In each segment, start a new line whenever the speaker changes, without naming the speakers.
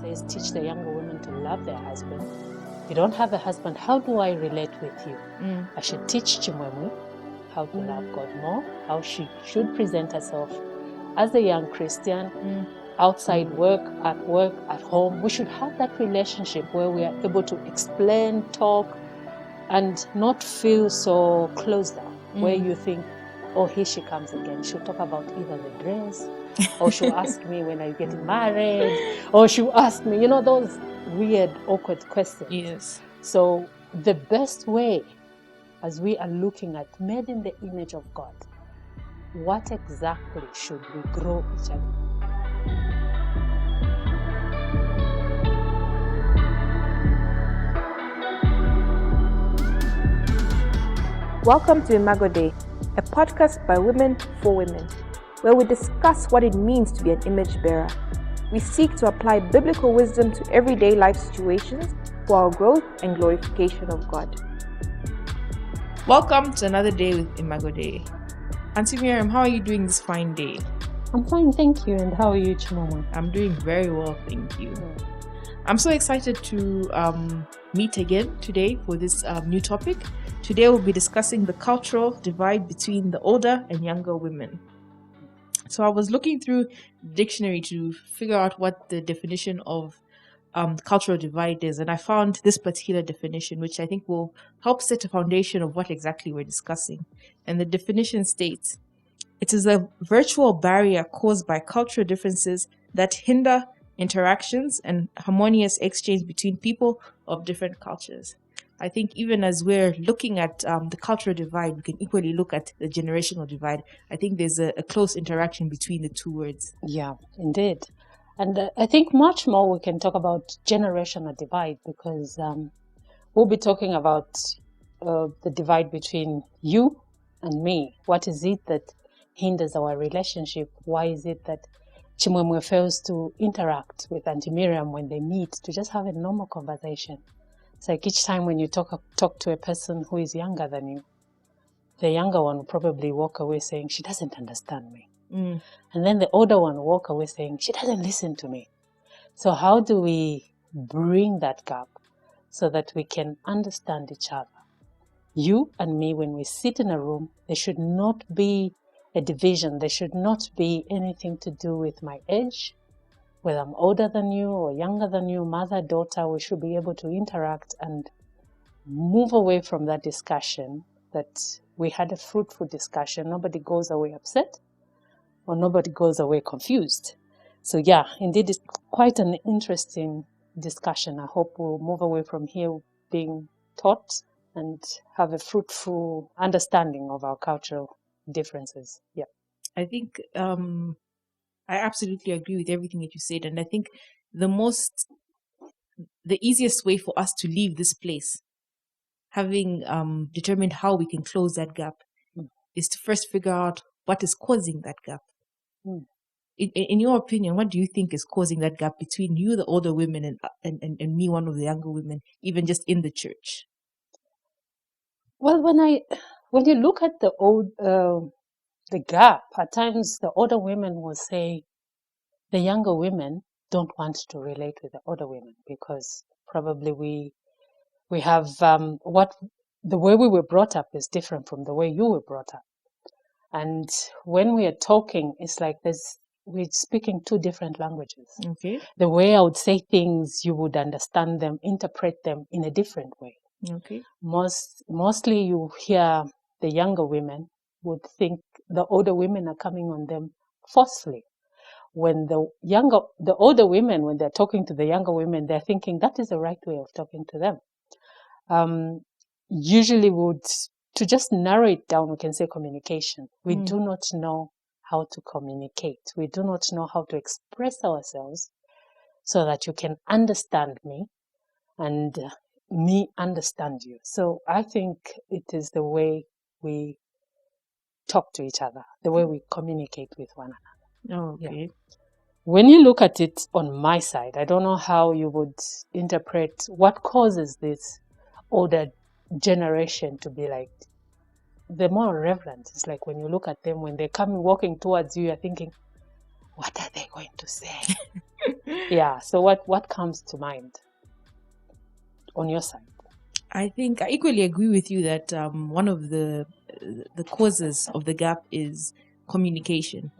says, teach the younger women to love their husband. You don't have a husband, how do I relate with you? I should teach Chimwemwe how to love God more, how she should present herself as a young Christian, outside work, at home. We should have that relationship where we are able to explain, talk, and not feel so closed down, where you think, oh, here she comes again. She'll talk about either the dress, or she'll ask me when are you getting married, or she'll ask me, those weird, awkward questions.
Yes.
So the best way, as we are looking at made in the image of God, what exactly should we grow each other?
Welcome to Imago Dei, a podcast by women for women, where we discuss what it means to be an image bearer. We seek to apply biblical wisdom to everyday life situations for our growth and glorification of God.
Welcome to another day with Imago Dei. Auntie Mirriam, how are you doing this fine day?
I'm fine, thank you. And how are you, Chimwemwe?
I'm doing very well, thank you. I'm so excited to meet again today for this new topic. Today we'll be discussing the cultural divide between the older and younger women. So I was looking through the dictionary to figure out what the definition of cultural divide is, and I found this particular definition, which I think will help set a foundation of what exactly we're discussing. And the definition states, it is a virtual barrier caused by cultural differences that hinder interactions and harmonious exchange between people of different cultures. I think even as we're looking at the cultural divide, we can equally look at the generational divide. I think there's a close interaction between the two words.
Yeah, indeed. And I think much more we can talk about generational divide, because we'll be talking about the divide between you and me. What is it that hinders our relationship? Why is it that Chimwemwe fails to interact with Auntie Mirriam when they meet to just have a normal conversation? It's like each time when you talk to a person who is younger than you, the younger one will probably walk away saying, she doesn't understand me. And then the older one will walk away saying, she doesn't listen to me. So how do we bring that gap so that we can understand each other? You and me, when we sit in a room, there should not be a division. There should not be anything to do with my age, whether I'm older than you or younger than you, mother, daughter. We should be able to interact and move away from that discussion, that we had a fruitful discussion. Nobody goes away upset or nobody goes away confused. So yeah, indeed, it's quite an interesting discussion. I hope we'll move away from here being taught and have a fruitful understanding of our cultural differences. Yeah.
I think I absolutely agree with everything that you said. And I think the easiest way for us to leave this place, having determined how we can close that gap, is to first figure out what is causing that gap. In your opinion, what do you think is causing that gap between you, the older women, and me, one of the younger women, even just in the church?
Well, when you look at the gap, at times the older women will say the younger women don't want to relate with the older women because probably we have the way we were brought up is different from the way you were brought up. And when we are talking, it's like we're speaking two different languages.
Okay.
The way I would say things, you would understand them, interpret them in a different way.
Okay.
Mostly you hear the younger women would think the older women are coming on them forcefully. When the older women, when they're talking to the younger women, they're thinking that is the right way of talking to them. Usually to just narrow it down, we can say communication. We do not know how to communicate. We do not know how to express ourselves so that you can understand me and me understand you. So I think it is the way we talk to each other, the way we communicate with one another.
Oh, okay.
Yeah. When you look at it on my side, I don't know how you would interpret what causes this older generation to be like, they're more reverent. It's like when you look at them, when they're coming, walking towards you, you're thinking, what are they going to say? Yeah. So what comes to mind on your side?
I think I equally agree with you that one of the causes of the gap is communication,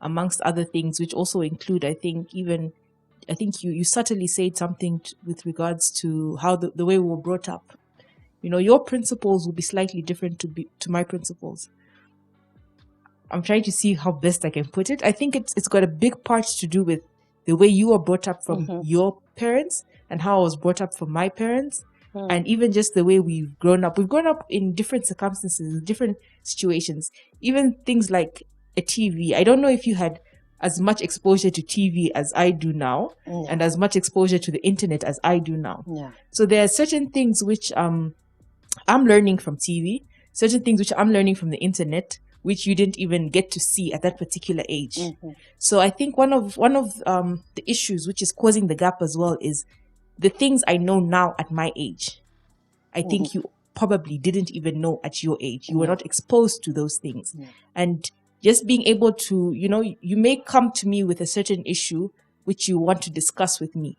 amongst other things, which also include, I think you subtly said something with regards to how the way we were brought up. You know, your principles will be slightly different to my principles. I'm trying to see how best I can put it. I think it's got a big part to do with the way you were brought up from your parents and how I was brought up from my parents. And even just the way we've grown up. We've grown up in different circumstances, different situations. Even things like a TV. I don't know if you had as much exposure to TV as I do now, and as much exposure to the internet as I do now.
Yeah.
So there are certain things which I'm learning from TV, certain things which I'm learning from the internet, which you didn't even get to see at that particular age. So I think one of the issues which is causing the gap as well is the things I know now at my age. I think you probably didn't even know at your age. You were not exposed to those things. And just being able to, you may come to me with a certain issue which you want to discuss with me.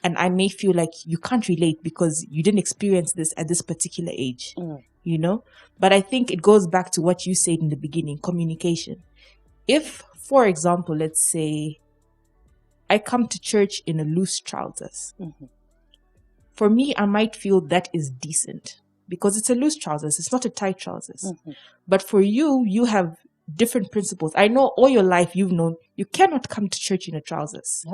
And I may feel like you can't relate because you didn't experience this at this particular age, But I think it goes back to what you said in the beginning, communication. If, for example, let's say I come to church in a loose trousers, for me, I might feel that is decent because it's a loose trousers. It's not a tight trousers. But for you, you have different principles. I know all your life you've known you cannot come to church in a trousers.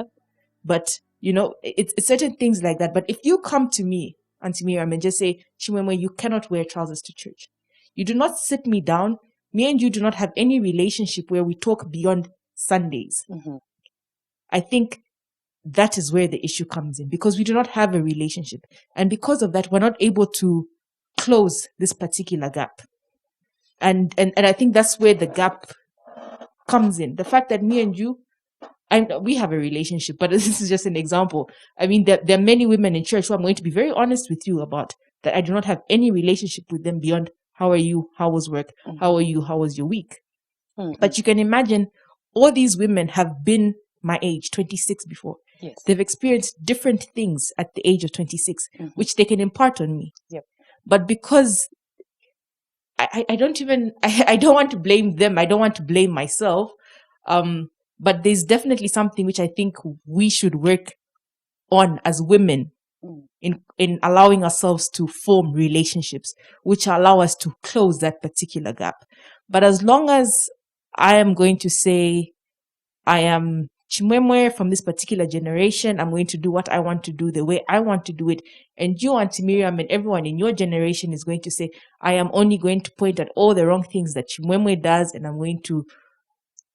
But, it's certain things like that. But if you come to me, Auntie Mirriam, and just say, Chimwemwe, you cannot wear trousers to church. You do not sit me down. Me and you do not have any relationship where we talk beyond Sundays. I think that is where the issue comes in because we do not have a relationship. And because of that, we're not able to close this particular gap. And I think that's where the gap comes in. The fact that me and you, we have a relationship, but this is just an example. I mean, there are many women in church who I'm going to be very honest with you about that I do not have any relationship with them beyond how are you, how was work, how are you, how was your week. But you can imagine all these women have been my age, 26 before.
Yes.
They've experienced different things at the age of 26, which they can impart on me. But because I don't want to blame them. I don't want to blame myself. But there's definitely something which I think we should work on as women in allowing ourselves to form relationships, which allow us to close that particular gap. But as long as I am going to say, I am Chimwemwe from this particular generation, I'm going to do what I want to do the way I want to do it. And you, Auntie Mirriam, and everyone in your generation is going to say, I am only going to point at all the wrong things that Chimwemwe does, and I'm going to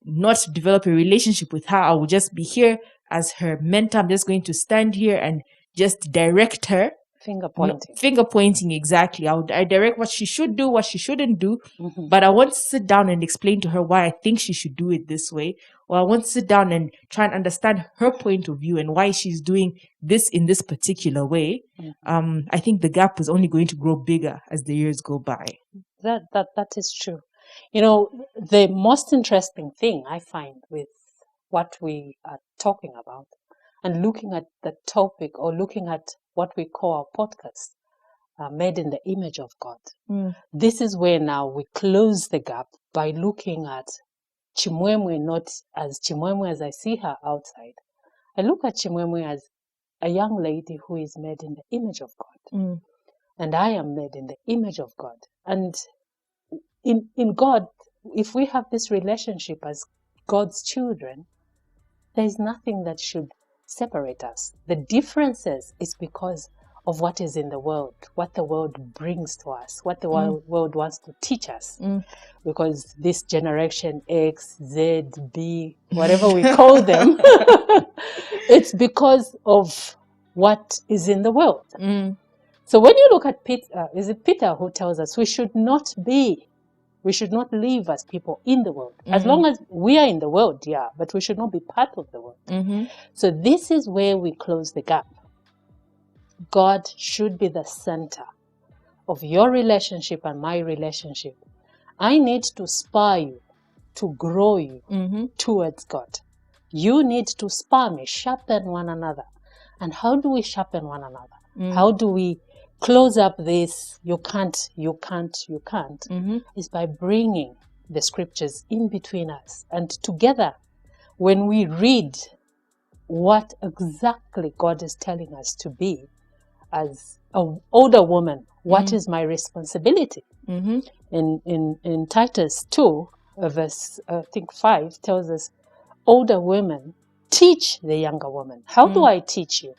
not develop a relationship with her. I will just be here as her mentor. I'm just going to stand here and just direct her.
Finger pointing.
Finger pointing, exactly. I direct what she should do, what she shouldn't do. But I won't sit down and explain to her why I think she should do it this way. Or I won't sit down and try and understand her point of view and why she's doing this in this particular way. I think the gap is only going to grow bigger as the years go by.
That is true. The most interesting thing I find with what we are talking about and looking at the topic or looking at what we call our podcast, Made in the Image of God. This is where now we close the gap by looking at Chimwemwe not as Chimwemwe as I see her outside. I look at Chimwemwe as a young lady who is made in the image of God. And I am made in the image of God. And in God, if we have this relationship as God's children, there is nothing that should separate us. The differences is because of what is in the world, what the world brings to us, what the world wants to teach us. Because this generation X, Z, B, whatever we call them, it's because of what is in the world. So when you look at Peter, is it Peter who tells us we should not live as people in the world. As long as we are in the world, but we should not be part of the world. So this is where we close the gap. God should be the center of your relationship and my relationship. I need to spur you, to grow you towards God. You need to spar me, sharpen one another. And how do we sharpen one another? How do we close up this you can't, is by bringing the scriptures in between us. And together, when we read what exactly God is telling us to be as an older woman, what is my responsibility? In Titus 2, verse I think 5, tells us, older women teach the younger women. How do I teach you?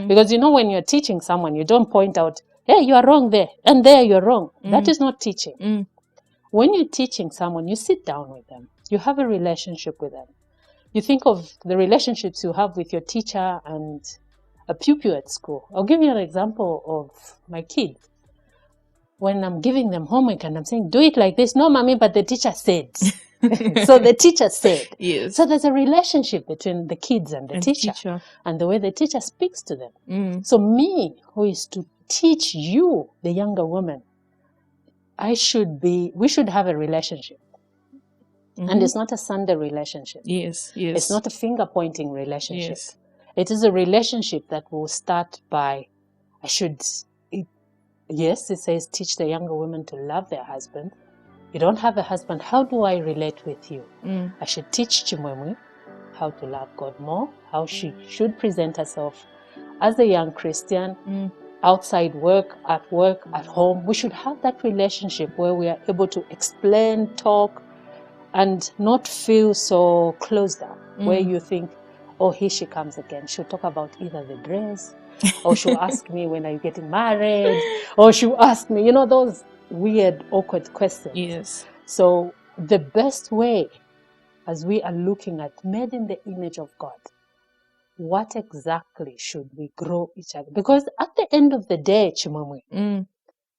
Because when you're teaching someone, you don't point out, hey, you are wrong there, and there you're wrong. That is not teaching. When you're teaching someone, you sit down with them. You have a relationship with them. You think of the relationships you have with your teacher and a pupil at school. I'll give you an example of my kids. When I'm giving them homework and I'm saying, do it like this. No, mommy, but the teacher said. So the teacher said.
Yes.
So there's a relationship between the kids and the teacher and the way the teacher speaks to them. So me, who is to teach you, the younger woman, we should have a relationship. And it's not a Sunday relationship.
Yes.
It's not a finger-pointing relationship.
Yes.
It is a relationship that will start by, yes, it says teach the younger women to love their husband. You don't have a husband, how do I relate with you? I should teach Chimwemwe how to love God more, how she should present herself as a young Christian, outside work, at home. We should have that relationship where we are able to explain, talk, and not feel so closed down, where you think, oh, here she comes again. She'll talk about either the dress, or she'll ask me, when are you getting married? Or she'll ask me, those weird, awkward questions.
Yes.
So the best way, as we are looking at made in the image of God, what exactly should we grow each other? Because at the end of the day, Chimwemwe,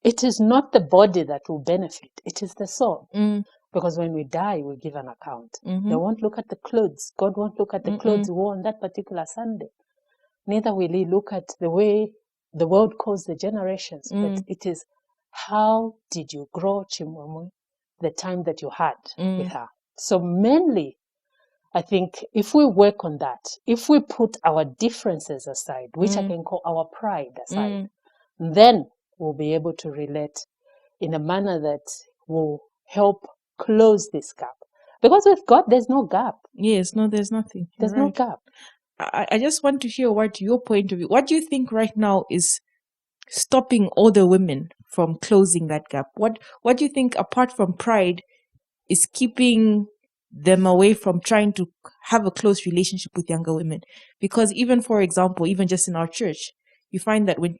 it is not the body that will benefit. It is the soul. Because when we die, we give an account. They won't look at the clothes. God won't look at the clothes you wore on that particular Sunday. Neither will he look at the way the world calls the generations. But it is, how did you grow, Chimwemwe, the time that you had with her? So mainly, I think if we work on that, if we put our differences aside, which I can call our pride aside, then we'll be able to relate in a manner that will help close this gap. Because with God, there's no gap.
Yes, no, there's nothing.
There's no gap.
I just want to hear what your point of view. What do you think right now is stopping older women from closing that gap? What do you think, apart from pride, is keeping them away from trying to have a close relationship with younger women? Because even, for example, even just in our church, you find that when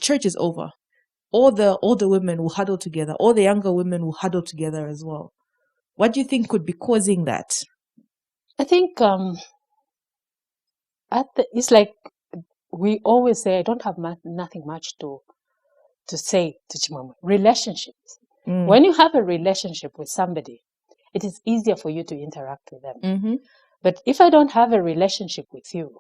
church is over, all the older women will huddle together, all the younger women will huddle together as well. What do you think could be causing that?
I think it's like we always say, I don't have nothing much to say to Chimwemwe. Relationships. When you have a relationship with somebody, it is easier for you to interact with them. But if I don't have a relationship with you,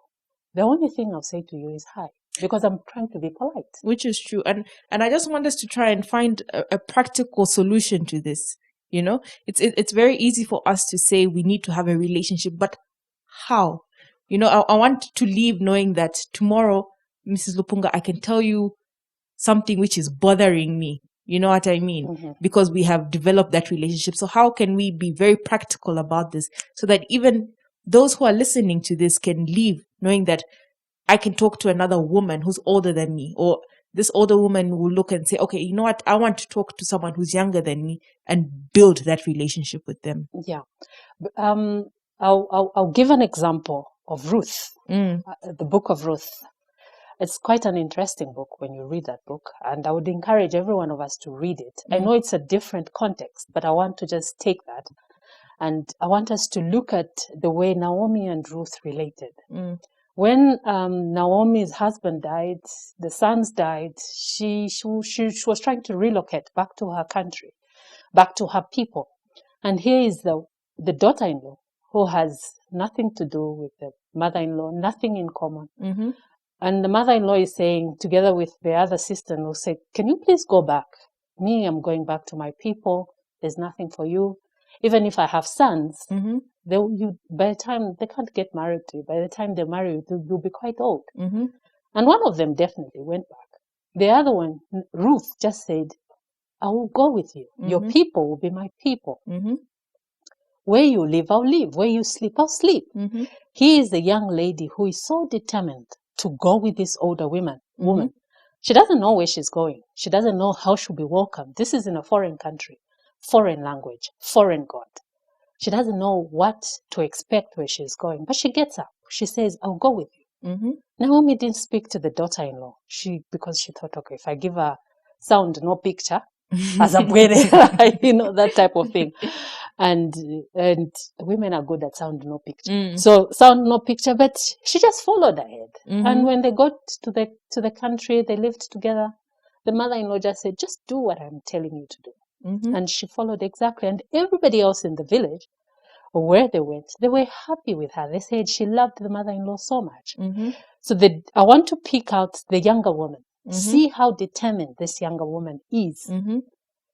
the only thing I'll say to you is hi, because I'm trying to be polite.
Which is true. And I just want us to try and find a practical solution to this. It's very easy for us to say we need to have a relationship, but how? I want to leave knowing that tomorrow, Mrs. Lupunga, I can tell you something which is bothering me. You know what I mean? Because we have developed that relationship. So how can we be very practical about this so that even those who are listening to this can leave knowing that I can talk to another woman who's older than me, or this older woman will look and say, okay, you know what? I want to talk to someone who's younger than me and build that relationship with them.
Yeah. I'll give an example of Ruth, the book of Ruth. It's quite an interesting book when you read that book, and I would encourage every one of us to read it. I know it's a different context, but I want to just take that, and I want us to look at the way Naomi and Ruth related. When Naomi's husband died, the sons died, she was trying to relocate back to her country, back to her people. And here is the daughter-in-law who has nothing to do with the mother-in-law, nothing in common. And the mother-in-law is saying, together with the other sister, will say, can you please go back? Me, I'm going back to my people. There's nothing for you. Even if I have sons, by the time they can't get married to you, by the time they marry you, you'll be quite old.
Mm-hmm.
And one of them definitely went back. The other one, Ruth, just said, I will go with you. Your
Mm-hmm.
people will be my people.
Mm-hmm.
Where you live, I'll live. Where you sleep, I'll sleep.
Mm-hmm.
He is the young lady who is so determined to go with this older woman.
Mm-hmm.
She doesn't know where she's going. She doesn't know how she'll be welcomed. This is in a foreign country, foreign language, foreign God. She doesn't know what to expect where she's going. But she gets up. She says, I'll go with you.
Mm-hmm.
Naomi didn't speak to the daughter-in-law. Because she thought, okay, if I give her sound, no picture, as a that type of thing. And women are good at sound, no picture. So sound, no picture, but she just followed ahead.
Mm-hmm.
And when they got to the country, they lived together. The mother-in-law just said, just do what I'm telling you to do.
Mm-hmm.
And she followed exactly. And everybody else in the village, or where they went, they were happy with her. They said she loved the mother-in-law so much.
Mm-hmm.
So I want to pick out the younger woman.
Mm-hmm.
See how determined this younger woman is.
Mm-hmm.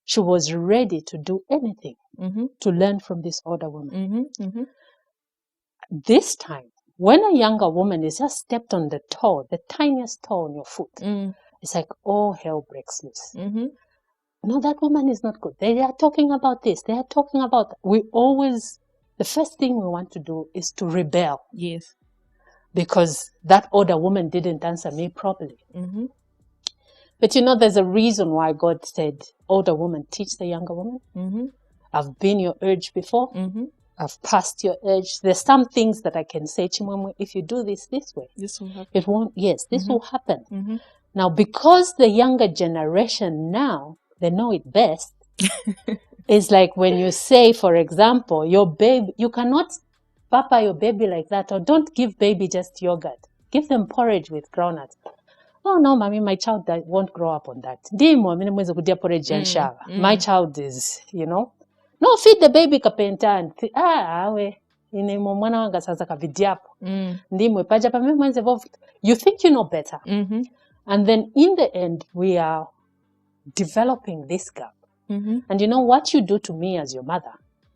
She was ready to do anything
Mm-hmm.
to learn from this older woman.
Mm-hmm. Mm-hmm.
This time, when a younger woman is just stepped on the toe, the tiniest toe on your foot, it's like all hell breaks loose.
Mm-hmm.
No, that woman is not good. They are talking about this. They are talking about the first thing we want to do is to rebel.
Yes.
Because that older woman didn't answer me properly.
Mm-hmm.
But there's a reason why God said, older woman, teach the younger woman.
Mm-hmm.
I've been your urge before.
Mm-hmm.
I've passed your urge. There's some things that I can say, Chimwemwe, if you do this way,
this will happen.
It won't, yes, this will happen.
Mm-hmm.
Now, because the younger generation now, they know it best, it's like when you say, for example, your baby, you cannot papa your baby like that, or don't give baby just yogurt. Give them porridge with groundnuts. Oh no, mommy, my child won't grow up on that. Porridge and shava. My child is, no, feed the baby kapenta and mwana wanga sasa kavidiapo. Ndimwe paja pa mwenze vovu. You think you know better.
Mm-hmm.
And then in the end, we are developing this gap.
Mm-hmm.
And what you do to me as your mother,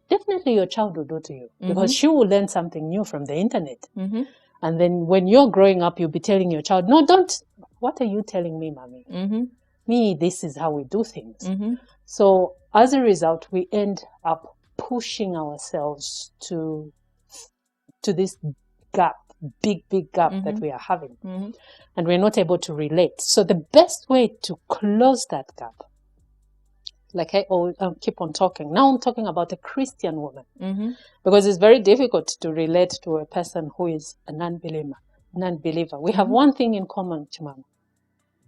definitely your child will do to you. Because she will learn something new from the internet.
Mm-hmm.
And then when you're growing up, you'll be telling your child, no, don't. What are you telling me, mommy?
Mm-hmm.
Me, this is how we do things.
Mm-hmm.
So as a result, we end up pushing ourselves to this gap, big gap that we are having.
Mm-hmm.
And we're not able to relate. So the best way to close that gap, like I keep on talking. Now I'm talking about a Christian woman.
Mm-hmm.
Because it's very difficult to relate to a person who is a non-believer. We have one thing in common, Chimama.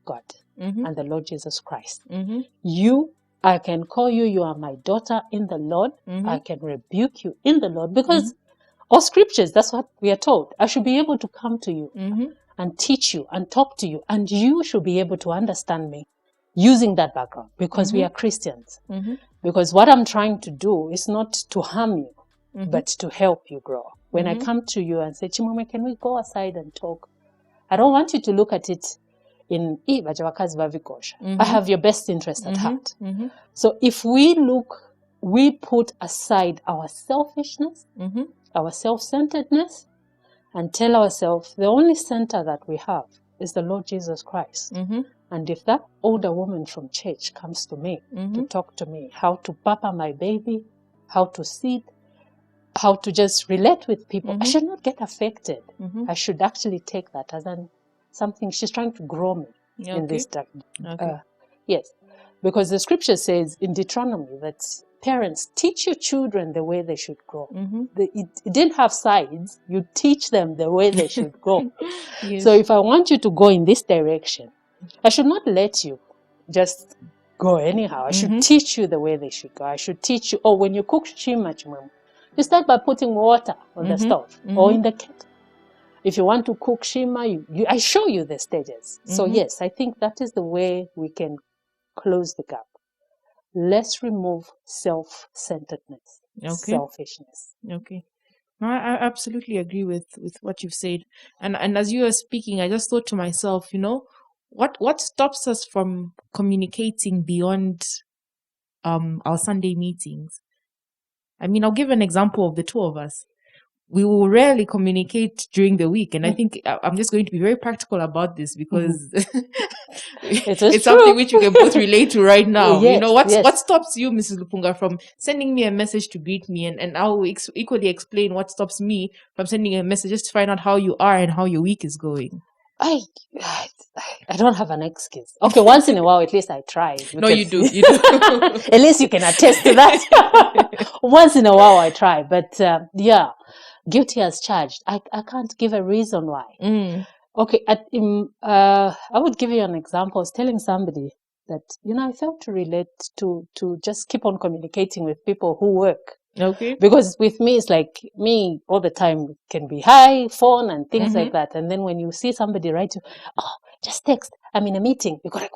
God and the Lord Jesus Christ. I can call you, you are my daughter in the Lord. I can rebuke you in the Lord. Because all scriptures, that's what we are told. I should be able to come to you and teach you and talk to you. And you should be able to understand me using that background. Because we are Christians. Because what I'm trying to do is not to harm you, but to help you grow. When I come to you and say, Chimwemwe, can we go aside and talk? I don't want you to look at it in I have your best interest at heart. So if we put aside our selfishness, our self-centeredness, and tell ourselves the only center that we have is the Lord Jesus Christ. And if that older woman from church comes to me to talk to me, how to papa my baby, how to sit, how to just relate with people, I should not get affected. I should actually take that as something. She's trying to grow me in this dark. Yes, because the scripture says in Deuteronomy that parents, teach your children the way they should grow. It didn't have sides. You teach them the way they should go.
Yes.
So if I want you to go in this direction, I should not let you just go anyhow. I should teach you the way they should go. I should teach you, when you cook chimwemwe, you start by putting water on the stove or in the kettle. If you want to cook shima, I show you the stages. So yes, I think that is the way we can close the gap. Let's remove self-centeredness, selfishness.
Okay. No, I absolutely agree with what you've said. And as you were speaking, I just thought to myself, what stops us from communicating beyond our Sunday meetings? I mean, I'll give an example of the two of us. we will rarely communicate during the week. And I think I'm just going to be very practical about this because it's something which you can both relate to right now.
Yes,
what stops you, Mrs. Lupunga, from sending me a message to greet me? And I'll equally explain what stops me from sending a message just to find out how you are and how your week is going.
I don't have an excuse. Okay, once in a while, at least I try.
No, you do.
At least you can attest to that. Once in a while, I try. But yeah, guilty as charged. I can't give a reason why. Okay, I would give you an example. I was telling somebody that, I felt to relate to just keep on communicating with people who work.
Okay.
Because with me, it's like me all the time can be high, phone and things like that. And then when you see somebody write you, just text, I'm in a meeting. You go like,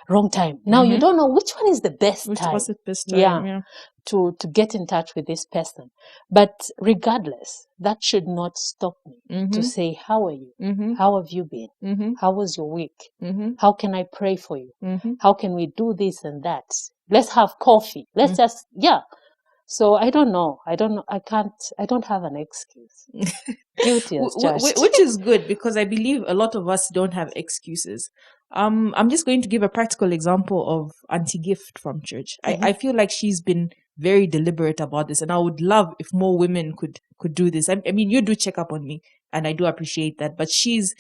wrong time. Now you don't know which one is the best time.
What's the best time? Yeah.
To get in touch with this person. But regardless, that should not stop me to say, how are you? How have you been? How was your week? How can I pray for you? How can we do this and that? Let's have coffee. Let's just, So I don't know. I don't have an excuse. Guilty as charged.
Which is good because I believe a lot of us don't have excuses. I'm just going to give a practical example of Auntie Gift from church. I feel like she's been very deliberate about this, and I would love if more women could do this. I mean, you do check up on me, and I do appreciate that. But she's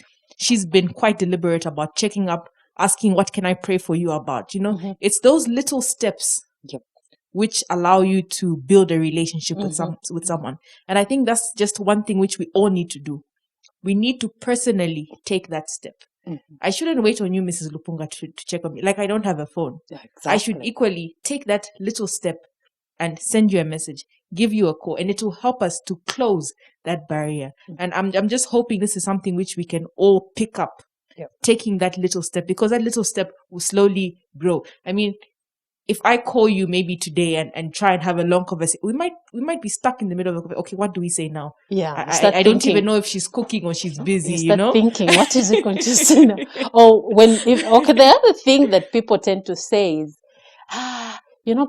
been quite deliberate about checking up, asking, "What can I pray for you about?" It's those little steps.
Yep.
Which allow you to build a relationship with someone. And I think that's just one thing which we all need to do. We need to personally take that step. I shouldn't wait on you, Mrs. Lupunga, to check on me. Like, I don't have a phone.
Yeah, exactly.
I should equally take that little step and send you a message, give you a call, and it will help us to close that barrier. And I'm just hoping this is something which we can all pick up, taking that little step, because that little step will slowly grow. I mean, if I call you maybe today and try and have a long conversation, we might be stuck in the middle of a, okay, what do we say now?
Yeah,
I don't even know if she's cooking or she's busy.
You start thinking, what is it going to say now? The other thing that people tend to say is,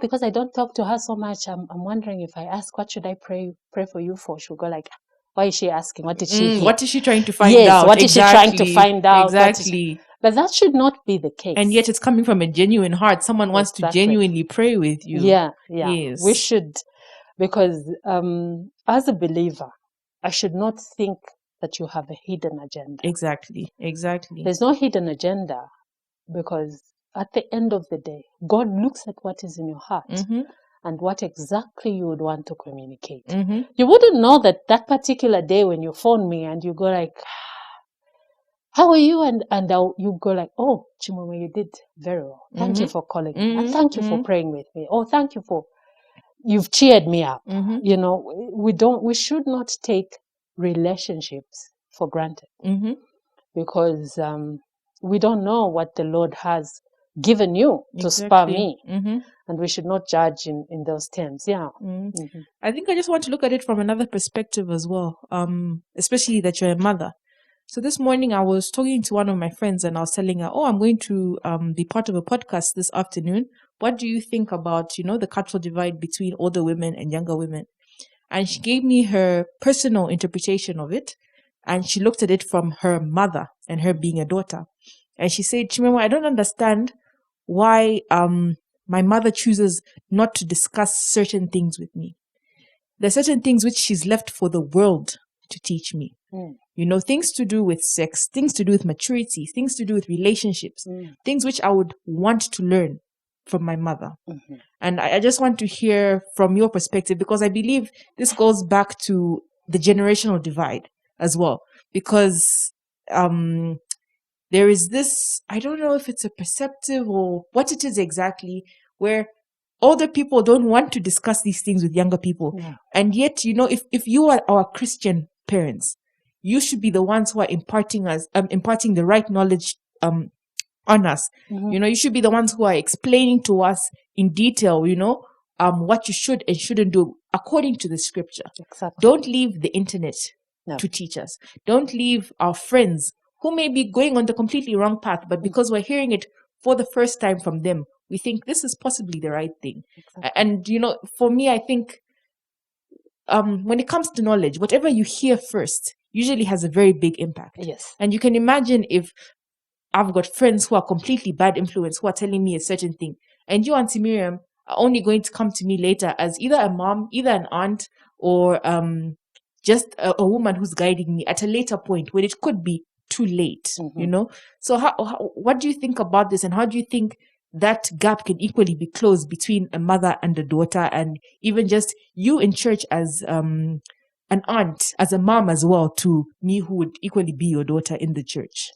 because I don't talk to her so much, I'm wondering if I ask, what should I pray for you for? She'll go like, why is she asking? What did she hear?
What is she trying to find out?
What is she trying to find out?
Exactly.
But that should not be the case.
And yet it's coming from a genuine heart. Someone wants to genuinely pray with you.
Yeah.
Yes.
We should, because as a believer, I should not think that you have a hidden agenda.
Exactly.
There's no hidden agenda, because at the end of the day, God looks at what is in your heart and what exactly you would want to communicate. You wouldn't know that particular day when you phone me and you go like, how are you? And you go like, oh, Chimwemwe, you did very well. Thank you for calling me. And thank you for praying with me. Oh, thank you you've cheered me up. We should not take relationships for granted, because we don't know what the Lord has given you to spur me. And we should not judge in those terms. Yeah.
I think I just want to look at it from another perspective as well, especially that you're a mother. So this morning I was talking to one of my friends and I was telling her, I'm going to be part of a podcast this afternoon. What do you think about, the cultural divide between older women and younger women? And she gave me her personal interpretation of it. And she looked at it from her mother and her being a daughter. And she said, Chimwemwe, I don't understand why my mother chooses not to discuss certain things with me. There are certain things which she's left for the world to teach me. Things to do with sex, things to do with maturity, things to do with relationships, things which I would want to learn from my mother. And I just want to hear from your perspective, because I believe this goes back to the generational divide as well. Because there is this, I don't know if it's a perceptive or what it is exactly, where older people don't want to discuss these things with younger people.
Yeah.
And yet, if you are our Christian parents, you should be the ones who are imparting the right knowledge on us. You should be the ones who are explaining to us in detail, what you should and shouldn't do according to the scripture.
Exactly.
Don't leave the internet to teach us. Don't leave our friends who may be going on the completely wrong path, but because we're hearing it for the first time from them, we think this is possibly the right thing.
Exactly.
And, for me, I think when it comes to knowledge, whatever you hear first usually has a very big impact.
Yes.
And you can imagine if I've got friends who are completely bad influence who are telling me a certain thing, and you, Auntie Miriam, are only going to come to me later as either a mom, either an aunt, or just a woman who's guiding me at a later point when it could be too late,
Mm-hmm.
you know? So what do you think about this, and how do you think that gap can equally be closed between a mother and a daughter, and even just you in church as an aunt, as a mom as well to me who would equally be your daughter in the church?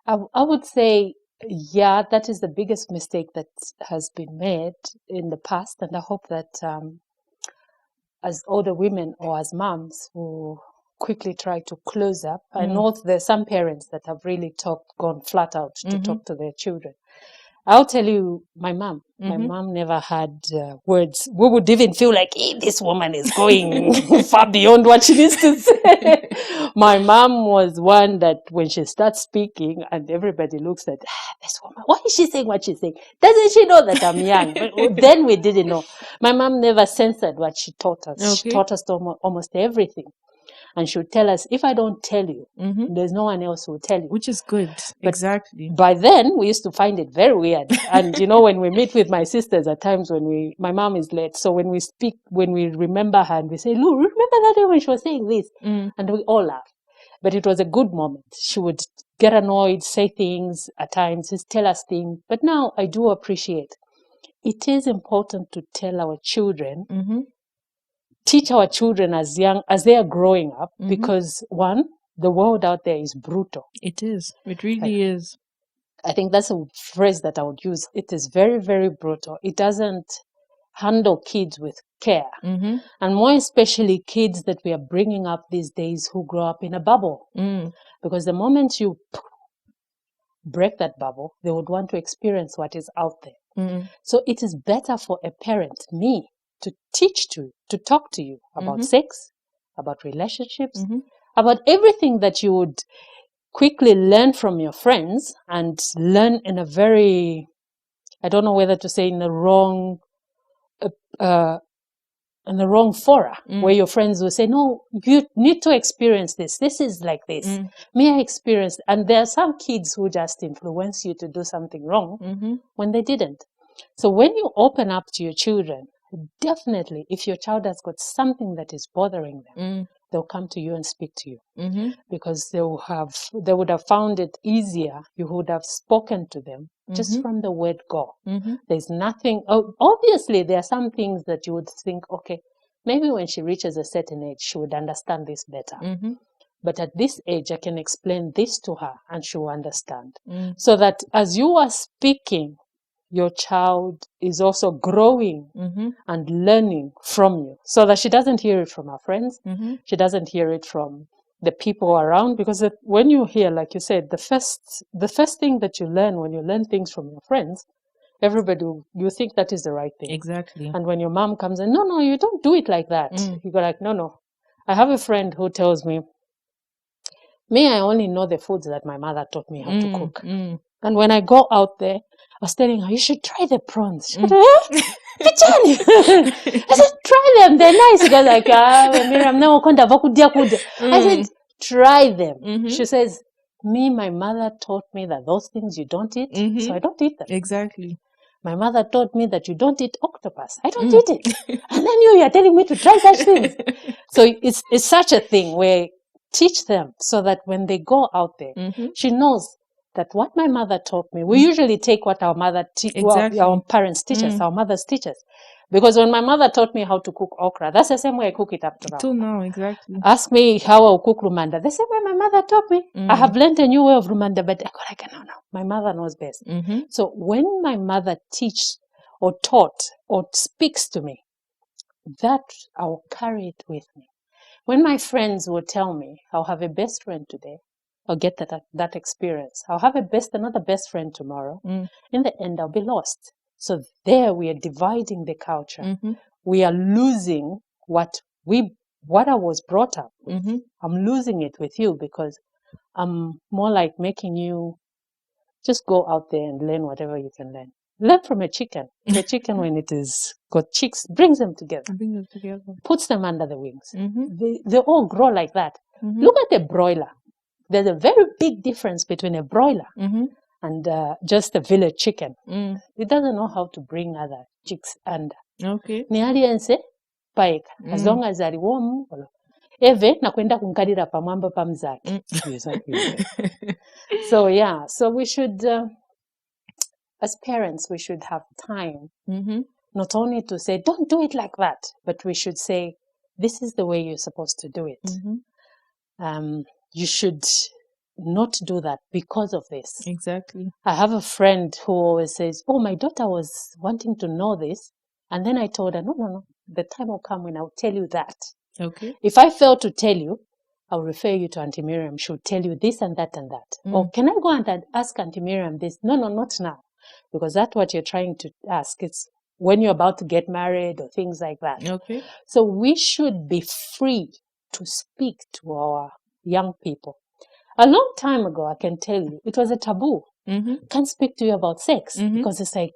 I would say, yeah, that is the biggest mistake that has been made in the past. And I hope that as older women or as moms who quickly try to close up, I know there's some parents that have really gone flat out to talk to their children. I'll tell you, my mom never had words. We would even feel like, hey, this woman is going far beyond what she needs to say. My mom was one that when she starts speaking and everybody looks at, this woman, why is she saying what she's saying? Doesn't she know that I'm young? But then we didn't know. My mom never censored what she taught us.
Okay.
She taught us almost everything. And she would tell us, if I don't tell you, there's no one else who will tell you.
Which is good.
But
exactly.
By then, we used to find it very weird. And, when we meet with my sisters at times my mom is late. So when we speak, when we remember her and we say, Lou, remember that day when she was saying this? And we all laugh. But it was a good moment. She would get annoyed, say things at times, just tell us things. But now I do appreciate it is important to tell our children, teach our children as young as they are growing up, because one, the world out there is brutal.
It is. It really is.
I think that's a phrase that I would use. It is very, very brutal. It doesn't handle kids with care. And more especially kids that we are bringing up these days who grow up in a bubble. Because the moment you break that bubble, they would want to experience what is out there. So it is better for a parent, me, to talk to you about sex, about relationships, about everything that you would quickly learn from your friends and learn in a very, I don't know whether to say in the wrong fora, where your friends will say, no, you need to experience this. This is like this. Me, I experienced. And there are some kids who just influence you to do something wrong when they didn't. So when you open up to your children, definitely, if your child has got something that is bothering them, they'll come to you and speak to you, because they would have found it easier. You would have spoken to them just from the word go. There's nothing. Obviously, there are some things that you would think, okay, maybe when she reaches a certain age, she would understand this better. But at this age, I can explain this to her and she will understand. So that as you are speaking, your child is also growing and learning from you, so that she doesn't hear it from her friends. She doesn't hear it from the people around, because when you hear, like you said, the first thing that you learn when you learn things from your friends, you think that is the right thing.
Exactly.
And when your mom comes in, no, you don't do it like that. You go like, no. I have a friend who tells me, I only know the foods that my mother taught me how to cook. And when I go out there, I was telling her, you should try the prawns. She goes, I said, try them. They're nice. She goes like, Mirriam, I said, try them. She says, my mother taught me that those things you don't eat, so I don't eat them.
Exactly.
My mother taught me that you don't eat octopus. I don't eat it. And then you are telling me to try such things. So it's such a thing where teach them so that when they go out there, she knows that what my mother taught me, we usually take what our our parents teach us, our mothers teach us. Because when my mother taught me how to cook okra, that's the same way I cook it up to now.
Till now, exactly.
Ask me how I'll cook rumanda. The same way my mother taught me. I have learned a new way of rumanda, but I go like, no. My mother knows best. So when my mother teaches or taught or speaks to me, that I'll carry it with me. When my friends will tell me, I'll have a best friend today, I'll get that experience. I'll have another best friend tomorrow. In the end, I'll be lost. So there we are dividing the culture. We are losing what I was brought up with. I'm losing it with you because I'm more like making you just go out there and learn whatever you can learn. Learn from a chicken. The chicken, when it is got chicks, brings them together,
Bring them together.
puts them under the wings.
Mm-hmm.
They all grow like that.
Mm-hmm.
Look at a broiler. There's a very big difference between a broiler
Mm-hmm.
and just a village chicken.
Mm.
It doesn't know how to bring other chicks under.
Okay.
Ni aliyense paika as long as ali warm eve nakwenda kunkalira pamwamba pa mzake. So yeah, so we should as parents we should have time
Mm-hmm.
not only to say don't do it like that, but we should say this is the way you're supposed to do it.
Mm-hmm.
You should not do that because of this.
Exactly.
I have a friend who always says, oh, my daughter was wanting to know this. And then I told her, no, the time will come when I'll tell you that.
Okay.
If I fail to tell you, I'll refer you to Auntie Mirriam. She'll tell you this and that and that. Or can I go and ask Auntie Mirriam this? No, not now. Because that's what you're trying to ask. It's when you're about to get married or things like that.
Okay.
So we should be free to speak to our young people. A long time ago, I can tell you, it was a taboo.
Mm-hmm.
Can't speak to you about sex because it's like,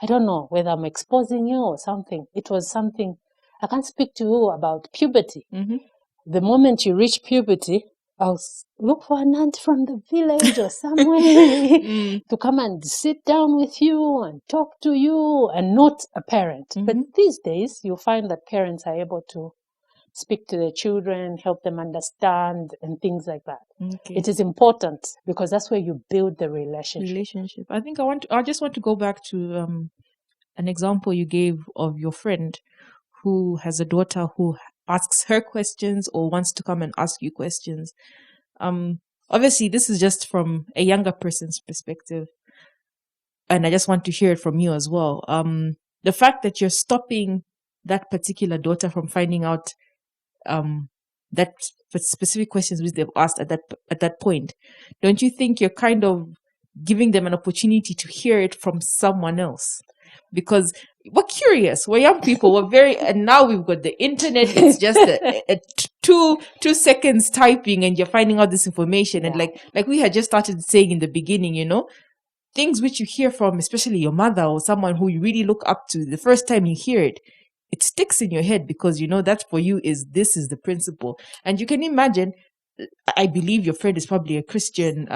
I don't know whether I'm exposing you or something. It was something, I can't speak to you about puberty.
Mm-hmm.
The moment you reach puberty, I'll look for an aunt from the village or somewhere to come and sit down with you and talk to you and not a parent. But these days, you'll find that parents are able to speak to their children, help them understand and things like that.
Okay.
It is important because that's where you build the relationship.
I think I just want to go back to an example you gave of your friend who has a daughter who asks her questions or wants to come and ask you questions. Obviously this is just from a younger person's perspective, and I just want to hear it from you as well. The fact that you're stopping that particular daughter from finding out that specific questions which they've asked at that point, don't you think you're kind of giving them an opportunity to hear it from someone else? Because we're curious, we're young people, and now we've got the internet. It's just a 2 seconds typing and you're finding out this information. And like we had just started saying in the beginning, things which you hear from, especially your mother or someone who you really look up to, the first time you hear it, it sticks in your head because that for you this is the principle. And you can imagine, I believe your friend is probably a Christian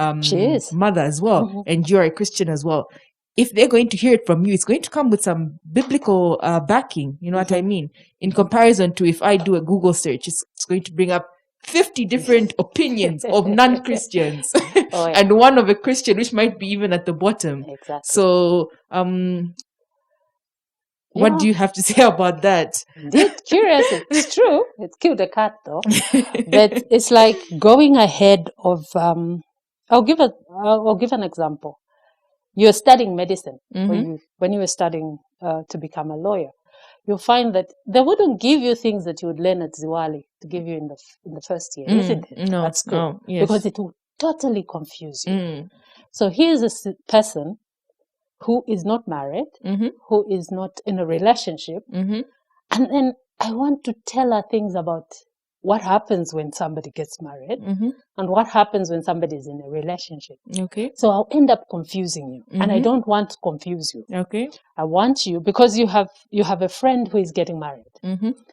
mother as well, and you're a Christian as well. If they're going to hear it from you, it's going to come with some biblical backing, you know what I mean? In comparison to if I do a Google search, it's going to bring up 50 different opinions of non-Christians and one of a Christian, which might be even at the bottom.
Exactly.
So, what do you have to say about that?
Indeed, curious. It's true. It's killed a cat though. But it's like going ahead of, I'll give an example. You're studying medicine, or when you were studying to become a lawyer, you'll find that they wouldn't give you things that you would learn at Ziwali to give you in the first year, isn't it?
No,
at school,
no, yes.
Because it will totally confuse you. So here's a person who is not married, who is not in a relationship, and then I want to tell her things about what happens when somebody gets married and what happens when somebody is in a relationship.
Okay.
So I'll end up confusing you, and I don't want to confuse you.
Okay.
I want you, because you have a friend who is getting married,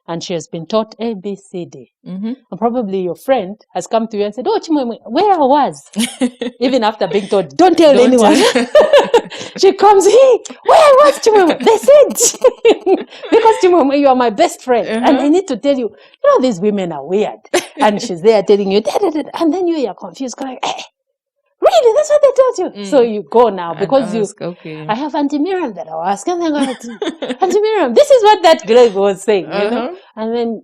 and she has been taught A, B, C, D. And probably your friend has come to you and said, "Oh, Chimwemwe, where I was," even after being told, "Don't tell anyone." She comes, "Hey, where I was, Chimwemwe? They said because Chimwemwe, you are my best friend, and I need to tell you, these women are weird." And she's there telling you, and then you're confused, going, "Hey, really? That's what they told you?" So you go now because I have Auntie Mirriam that I'll ask, and then Auntie Mirriam, this is what that girl was saying, and then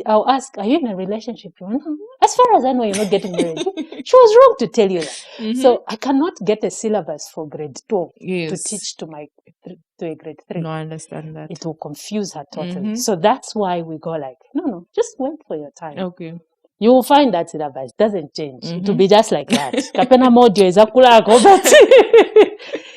I'll ask, "Are you in a relationship?" No. As far as I know, you're not getting married. She was wrong to tell you that. So I cannot get a syllabus for grade 12 to teach to a grade 3.
No, I understand that.
It will confuse her totally. So that's why we go like, no, just wait for your time.
Okay.
You will find that syllabus doesn't change. It will be just like that. Kapena modio is akulako, but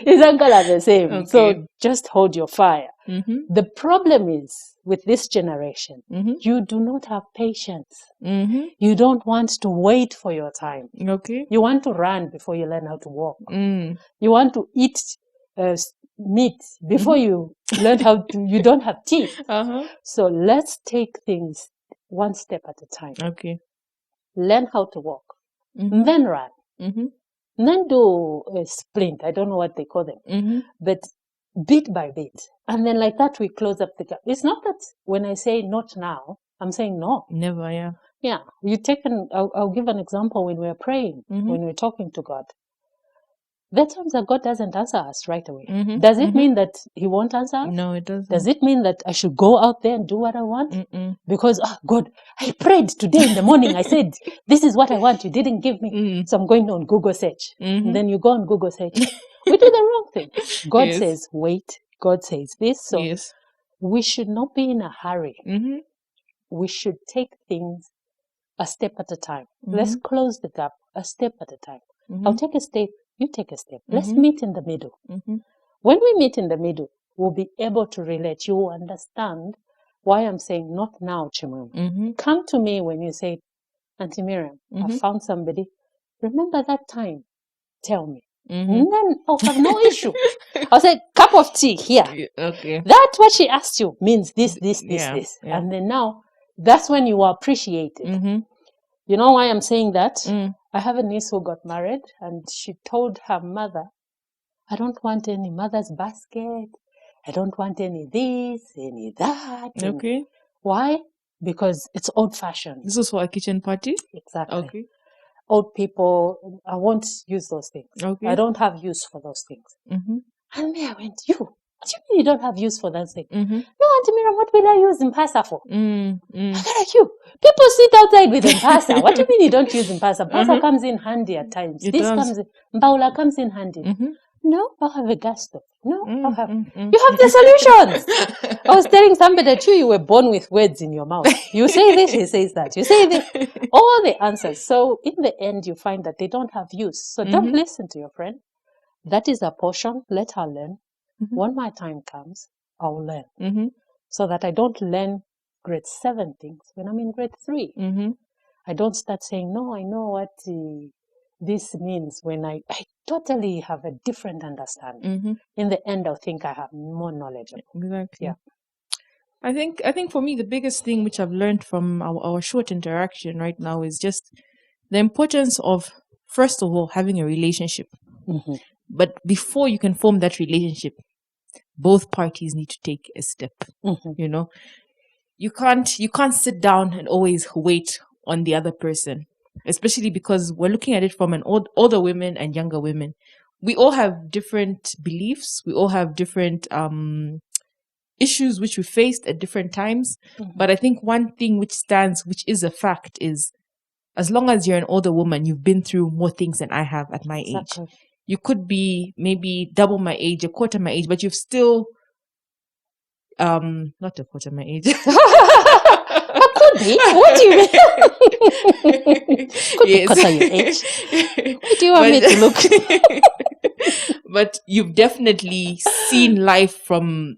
it's the same.
Okay.
So just hold your fire. The problem is with this generation, you do not have patience. You don't want to wait for your time.
Okay.
You want to run before you learn how to walk. You want to eat meat before you learn how to, you don't have teeth. So let's take things one step at a time.
Okay.
Learn how to walk, then run, then do a sprint. I don't know what they call them, but bit by bit. And then like that, we close up the gap. It's not that when I say not now, I'm saying no.
Never, yeah.
Yeah. I'll give an example when we're praying, when we're talking to God. There are times that God doesn't answer us right away. Does it mean that he won't answer us?
No, it doesn't.
Does it mean that I should go out there and do what I want? Because, God, I prayed today in the morning. I said, this is what I want. You didn't give me. So I'm going on Google search. And then you go on Google search. We do the wrong thing. God says, wait. God says this. So we should not be in a hurry. We should take things a step at a time. Let's close the gap a step at a time. I'll take a step. You take a step. Let's meet in the middle. When we meet in the middle, we'll be able to relate. You will understand why I'm saying not now, Chimwemwe. Come to me when you say, Auntie Mirriam, I found somebody. Remember that time? Tell me. And then I'll have no issue. I'll say, cup of tea here.
Okay.
That's what she asked you means this.
Yeah.
And then now, that's when you appreciate it. You know why I'm saying that? I have a niece who got married and she told her mother, I don't want any mother's basket. I don't want any this, any that.
Okay.
Why? Because it's old fashioned.
This was for a kitchen party?
Exactly.
Okay.
Old people, I won't use those things.
Okay.
I don't have use for those things. And me, I went, what do you mean you don't have use for that thing? No, Auntie Mirriam, what will I use Impasa for? I got like you. People sit outside with Impasa. What do you mean you don't use Impasa? Impasa comes in handy at times. Comes in, Mbaula comes in handy. No, I'll have a gas stove. No, I'll have. You have the solutions. I was telling somebody that you were born with words in your mouth. You say this, he says that. You say this. All the answers. So in the end, you find that they don't have use. So don't listen to your friend. That is a portion. Let her learn. When my time comes, I'll learn. So that I don't learn grade 7 things when I'm in grade 3. I don't start saying, no, I know what this means when I totally have a different understanding. In the end, I'll think I have more knowledge.
Exactly.
Yeah.
I think for me, the biggest thing which I've learned from our short interaction right now is just the importance of, first of all, having a relationship. But before you can form that relationship, both parties need to take a step. You know, you can't sit down and always wait on the other person, especially because we're looking at it from an older women and younger women. We all have different beliefs. We all have different issues which we faced at different times. But I think one thing which stands, which is a fact, is as long as you're an older woman, you've been through more things than I have at my age. You could be maybe double my age, a quarter my age, but you've still not a quarter my age.
Could be. What do you mean? Could be quarter your age. What do you want me to look?
But you've definitely seen life from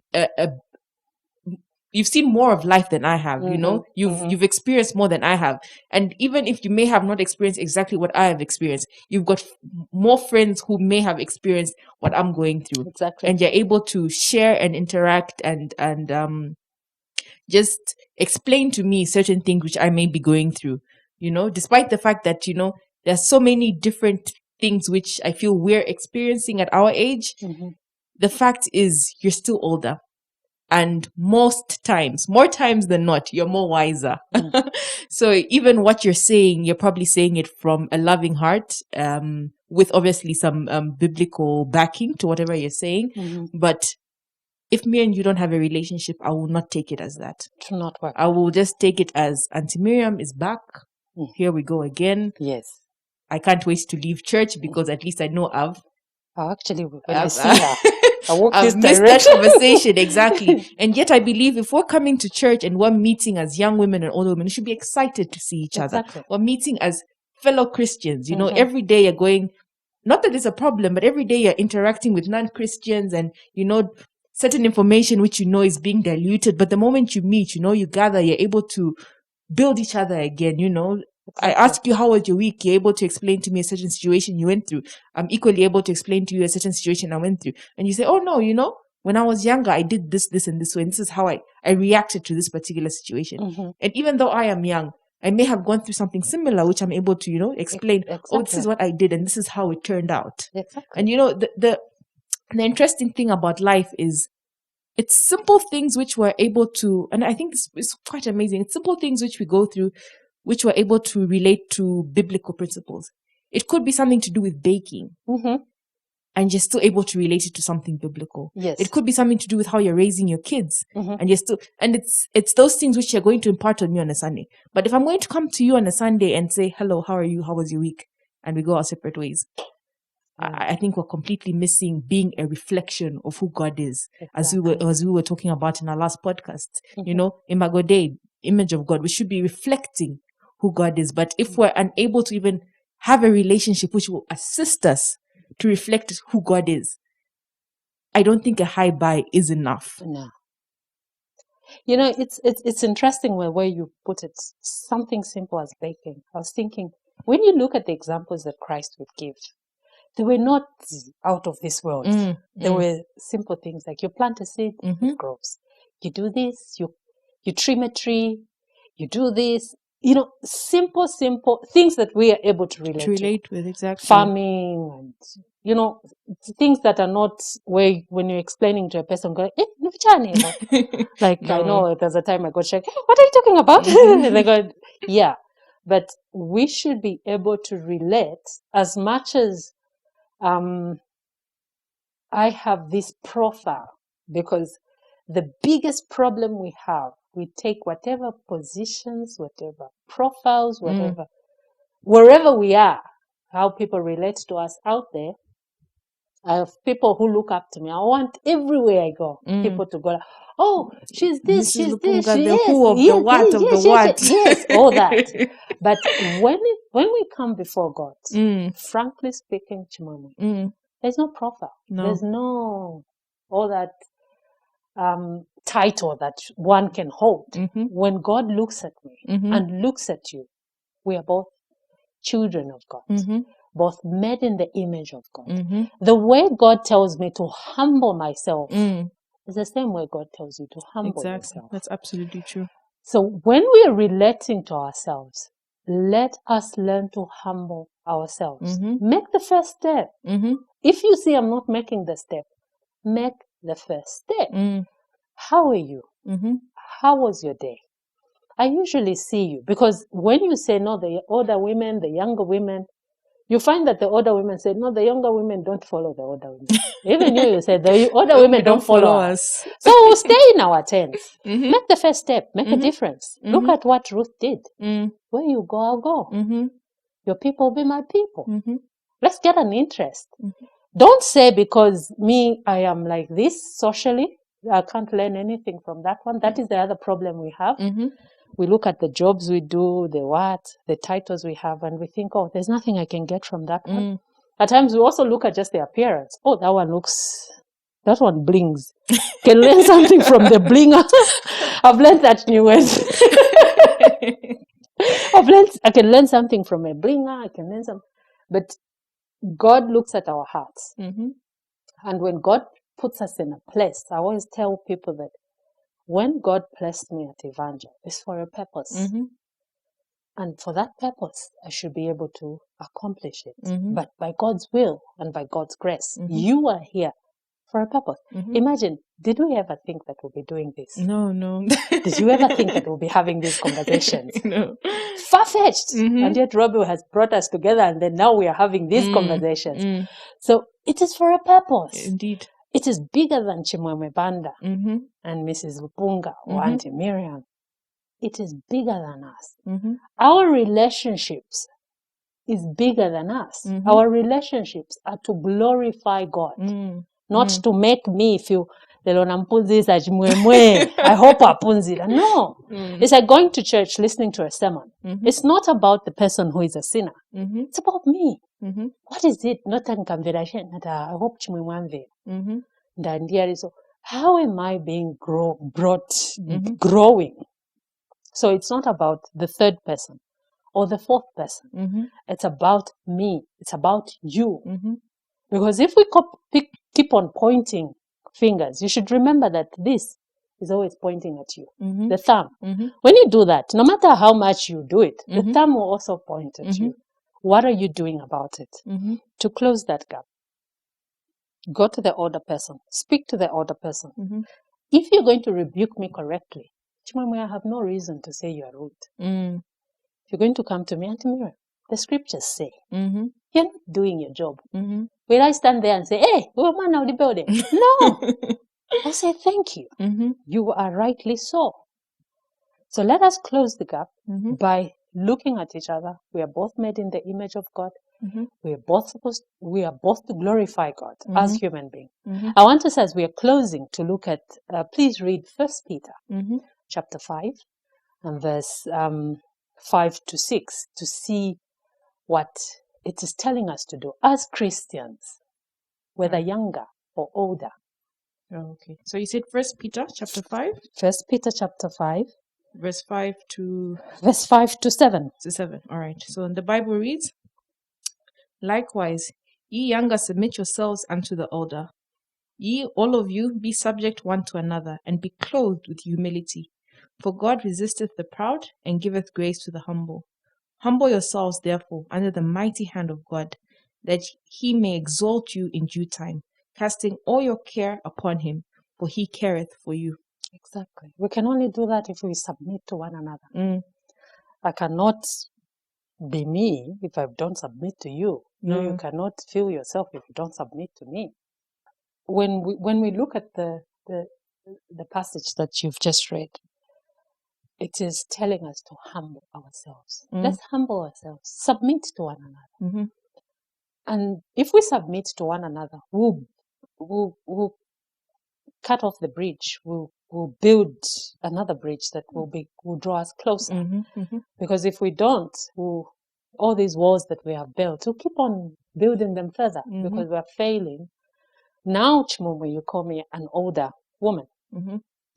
you've seen more of life than I have, you know? You've experienced more than I have. And even if you may have not experienced exactly what I have experienced, you've got more friends who may have experienced what I'm going through.
Exactly.
And you're able to share and interact and just explain to me certain things which I may be going through, you know, despite the fact that, you know, there's so many different things which I feel we're experiencing at our age. The fact is you're still older. And most times, more times than not, you're more wiser. So even what you're saying, you're probably saying it from a loving heart, with obviously some biblical backing to whatever you're saying. But if me and you don't have a relationship, I will not take it as that.
To not work.
I will just take it as Auntie Mirriam is back. Here we go again.
Yes.
I can't wait to leave church because at least I know
actually, when I see her, I walk
I've
this
missed
direction.
that conversation, exactly. And yet I believe if we're coming to church and we're meeting as young women and older women, we should be excited to see each other. We're meeting as fellow Christians. You know, every day you're going, not that it's a problem, but every day you're interacting with non-Christians and, you know, certain information which you know is being diluted. But the moment you meet, you know, you gather, you're able to build each other again, you know. I ask you, how was your week? You're able to explain to me a certain situation you went through. I'm equally able to explain to you a certain situation I went through. And you say, oh no, when I was younger, I did this, and this way. And this is how I reacted to this particular situation.
Mm-hmm.
And even though I am young, I may have gone through something similar, which I'm able to, explain, oh, this is what I did and this is how it turned out.
Exactly.
And the interesting thing about life is it's simple things which we're able to, and I think it's quite amazing. It's simple things which we go through, which we're able to relate to biblical principles. It could be something to do with baking.
Mm-hmm.
And you're still able to relate it to something biblical.
Yes.
It could be something to do with how you're raising your kids.
Mm-hmm.
And it's those things which you're going to impart on me on a Sunday. But if I'm going to come to you on a Sunday and say, hello, how are you? How was your week? And we go our separate ways. I think we're completely missing being a reflection of who God is. Exactly. As we were talking about in our last podcast, Imago Dei, image of God. We should be reflecting who God is. But if we're unable to even have a relationship which will assist us to reflect who God is, I don't think a high buy is enough.
No. It's interesting where you put it. Something simple as baking. I was thinking, when you look at the examples that Christ would give, they were not out of this world. They were simple things like you plant a seed, it grows. You do this, you trim a tree, you do this. Simple things that we are able to relate
with, exactly.
Farming and, things that are not where when you're explaining to a person, go, like, no. I know there's a time I got checked, hey, what are you talking about? And they go, yeah. But we should be able to relate as much as I have this profile, because the biggest problem we have, we take whatever positions, whatever profiles, wherever we are, how people relate to us out there. I have people who look up to me. I want everywhere I go, people to go, oh, she's this, she's
Lupunga,
this,
the who of the what of the what.
Yes, all that. But when we come before God, frankly speaking, Chimwemwe, there's no profile. No. There's no all that title that one can hold. When God looks at me and looks at you, we are both children of God, both made in the image of God. The way God tells me to humble myself is the same way God tells you to humble yourself.
That's absolutely true.
So when we are relating to ourselves, let us learn to humble ourselves. Make the first step. If you see I'm not making the step, make the first step. How are you? How was your day? I usually see you, because when you say no, the older women, the younger women, you find that the older women say, no, the younger women don't follow the older women. Even you say, the older women don't follow us. So we'll stay in our tents. Make the first step. Make a difference. Look at what Ruth did. Where you go, I'll go. Your people will be my people. Let's get an interest. Don't say because I am like this socially, I can't learn anything from that one. That is the other problem we have. We look at the jobs we do, the titles we have, and we think, oh, there's nothing I can get from that one. At times we also look at just the appearance. Oh, that one blings. Can learn something from the blinger. I've learned that new word. I can learn something from a blinger. I can learn something. But God looks at our hearts. And when God puts us in a place, I always tell people that when God placed me at Evangel, it's for a purpose. And for that purpose, I should be able to accomplish it. But by God's will and by God's grace, you are here for a purpose. Imagine, did we ever think that we'll be doing this?
No.
Did you ever think that we'll be having these conversations?
No.
Far-fetched. And yet Robbie has brought us together, and then now we are having these conversations. So it is for a purpose.
Indeed.
It is bigger than Chimwemwe Banda and Mrs. Lupunga or Auntie Mirriam. It is bigger than us. Our relationships is bigger than us. Our relationships are to glorify God, not to make me feel, I hope apunzira. No. It's like going to church, listening to a sermon. It's not about the person who is a sinner. It's about me. What is it? Not I hope Chimwemwe. So how am I being growing? So it's not about the third person or the fourth person. It's about me. It's about you. Because if we keep on pointing fingers, you should remember that this is always pointing at you. The thumb. When you do that, no matter how much you do it, the thumb will also point at you. What are you doing about it? To close that gap, go to the older person. Speak to the older person. If you're going to rebuke me correctly, Chimwemwe, I have no reason to say you are rude. If you're going to come to me, Auntie Mirriam, the scriptures say, you're not doing your job. Will I stand there and say, hey, woman of the building? No. I say, thank you. You are rightly so. So let us close the gap by looking at each other. We are both made in the image of God. We are both to glorify God as human beings. I want us, as we are closing, to look at, please read 1 Peter chapter 5 and verse 5 to 6 to see what it is telling us to do as Christians, whether younger or older.
Okay. So you said 1 Peter chapter 5?
1 Peter chapter 5.
Verse 5 to...
Verse 5 to 7.
To 7. All right. So the Bible reads, likewise, ye younger, submit yourselves unto the older. Ye, all of you, be subject one to another, and be clothed with humility. For God resisteth the proud, and giveth grace to the humble. Humble yourselves, therefore, under the mighty hand of God, that he may exalt you in due time, casting all your care upon him, for he careth for you.
Exactly. We can only do that if we submit to one another. I cannot be me if I don't submit to you. No, you cannot feel yourself if you don't submit to me. When we look at the passage that you've just read, it is telling us to humble ourselves. Let's humble ourselves, submit to one another. And if we submit to one another, we'll cut off the bridge. We'll build another bridge that will draw us closer. Because if we don't, all these walls that we have built, we'll keep on building them further because we're failing. Now, Chimwemwe, you call me an older woman.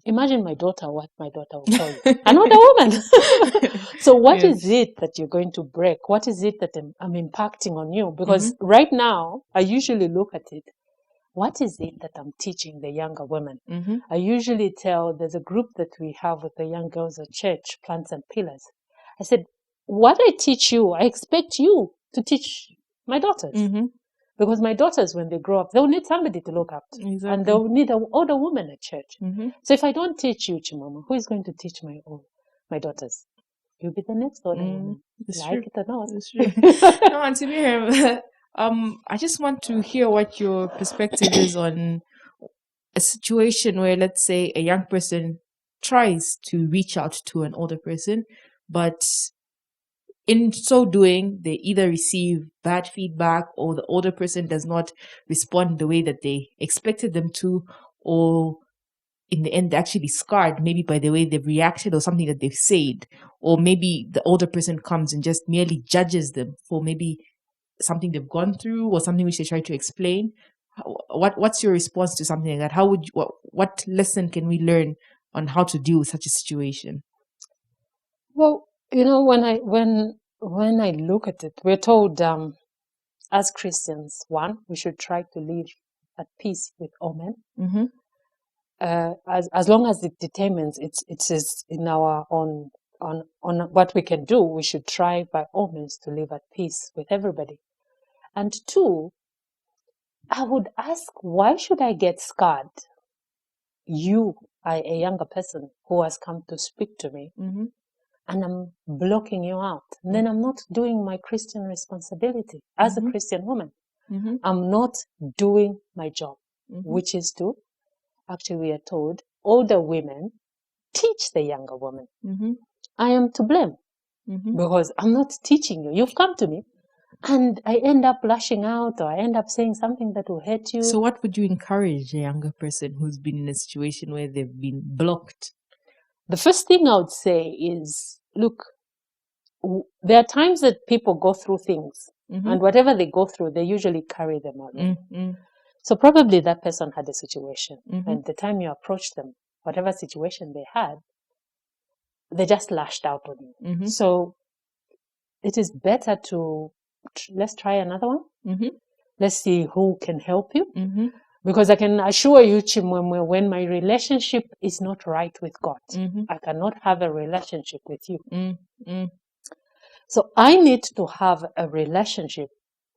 Imagine my daughter, what my daughter will call you. An older woman. So what is it that you're going to break? What is it that I'm impacting on you? Because right now, I usually look at it. What is it that I'm teaching the younger women? I usually tell, there's a group that we have with the young girls at church, Plants and Pillars. I said, what I teach you, I expect you to teach my daughters. Because my daughters, when they grow up, they'll need somebody to look up to. Exactly. And they'll need an older woman at church. So if I don't teach you, Chimwemwe, who is going to teach my daughters? You'll be the next older woman. Like it or not.
It's true. No, Auntie Mirriam, I just want to hear what your perspective is on a situation where, let's say, a young person tries to reach out to an older person, but in so doing, they either receive bad feedback or the older person does not respond the way that they expected them to, or in the end, they're actually scarred maybe by the way they've reacted or something that they've said, or maybe the older person comes and just merely judges them for maybe something they've gone through or something which they try to explain. What's your response to something like that? What lesson can we learn on how to deal with such a situation?
Well, when I look at it, we're told as Christians, one, we should try to live at peace with all men. As long as it determines it is in our on what we can do, we should try by all means to live at peace with everybody. And two, I would ask, why should I get scarred? You are a younger person who has come to speak to me, and I'm blocking you out. And then I'm not doing my Christian responsibility as a Christian woman. I'm not doing my job, which is to, actually we are told, older women teach the younger woman. I am to blame because I'm not teaching you. You've come to me and I end up lashing out or I end up saying something that will hurt you.
So what would you encourage a younger person who's been in a situation where they've been blocked?
The first thing I would say is, look, there are times that people go through things and whatever they go through, they usually carry them along. So probably that person had a situation and the time you approached them, whatever situation they had, they just lashed out on you. So it is better to let's try another one.
Mm-hmm.
Let's see who can help you.
Mm-hmm.
Because I can assure you, Chimwemwe, when my relationship is not right with God,
Mm-hmm.
I cannot have a relationship with you.
Mm-hmm.
So I need to have a relationship